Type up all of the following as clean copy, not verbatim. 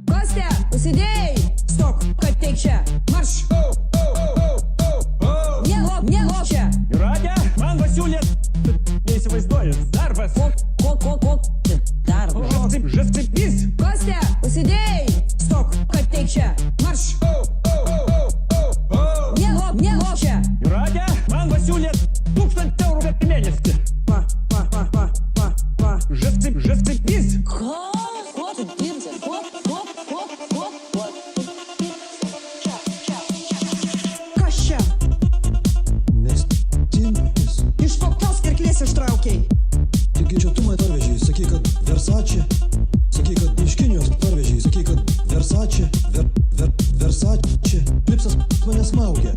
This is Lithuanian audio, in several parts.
Kostė, užsidėjai! Stok, kad teik čia! Marš! Nelok čia! Jūratė, man pasiūlė, neįsivaizduoju, darbas. Ko? Darbas. Žasipys. Kostė, užsidėjai! Stok, kad teik čia! Marš! Nelok čia! Jūratė, man pasiūlė 1000 eurų per mėnesį. Pa. Žasipys. Ko tu dirbi? Ko? Kas čia? Nestimpis. Iš kokios kirklės ištraukiai? Taigi čia tu mane parvežiai, sakai, kad Versace. Sakai, kad iš Kinijos parvežiai, sakai, kad Versace. Versace. Klipsas mane smaugia.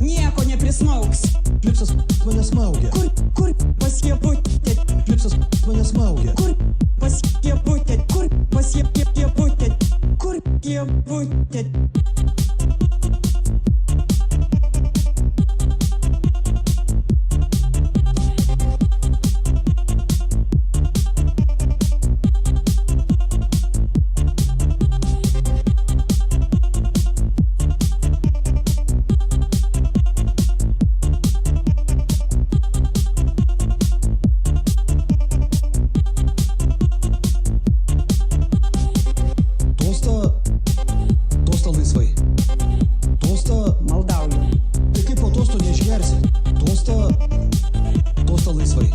Nieko neprismaugs. Klipsas mane smaugia. Kur pasiebutė? Klipsas mane smaugia. Kur pasiebutė? Kur pasiebutė? Kur pasiebutė? Tosta laisvai. Tosta. Maldauju. Tai kaip po tosto neišgersi? Tosta laisvai.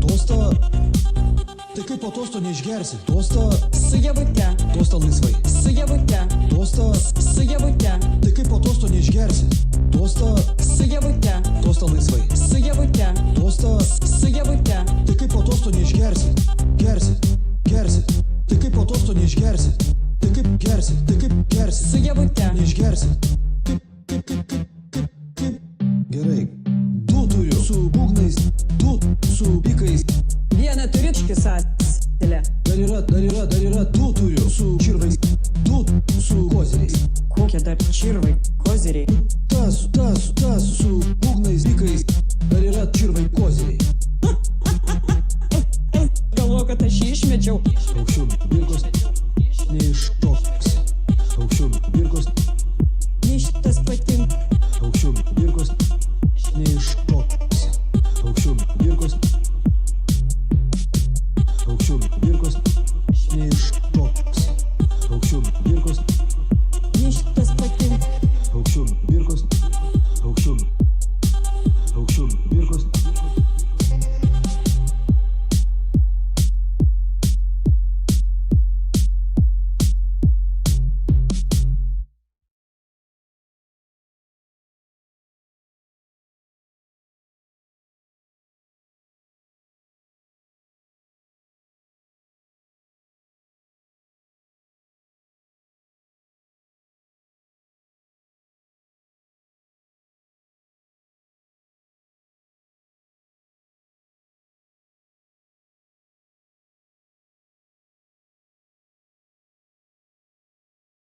Tosta. Tai kaip po tosto neišgersi? Tosta. Su javute. Tosta laisvai. Su javute. Tosta. Su javute. Tai kaip po tosto neišgersi? Tosta. Su javute. Tosta laisvai. Su javute. Tosta. Su javute. Tai kaip po tosto neišgersi? Gersi. Tai kaip po tosto neišgersi? Tai kaip gersi? Su javute. Neišgersi. Kaip. Gerai. Du turiu su būgnais, du su bikais. Vieną turičkis atstilė. Dar yra du turiu su čirvais, du su koziriais. Kokie dar čirvai, koziriai? Tas su būgnais, bikais. Dar yra čirvai koziriai. Galvoju, kad aš jį išmečiau.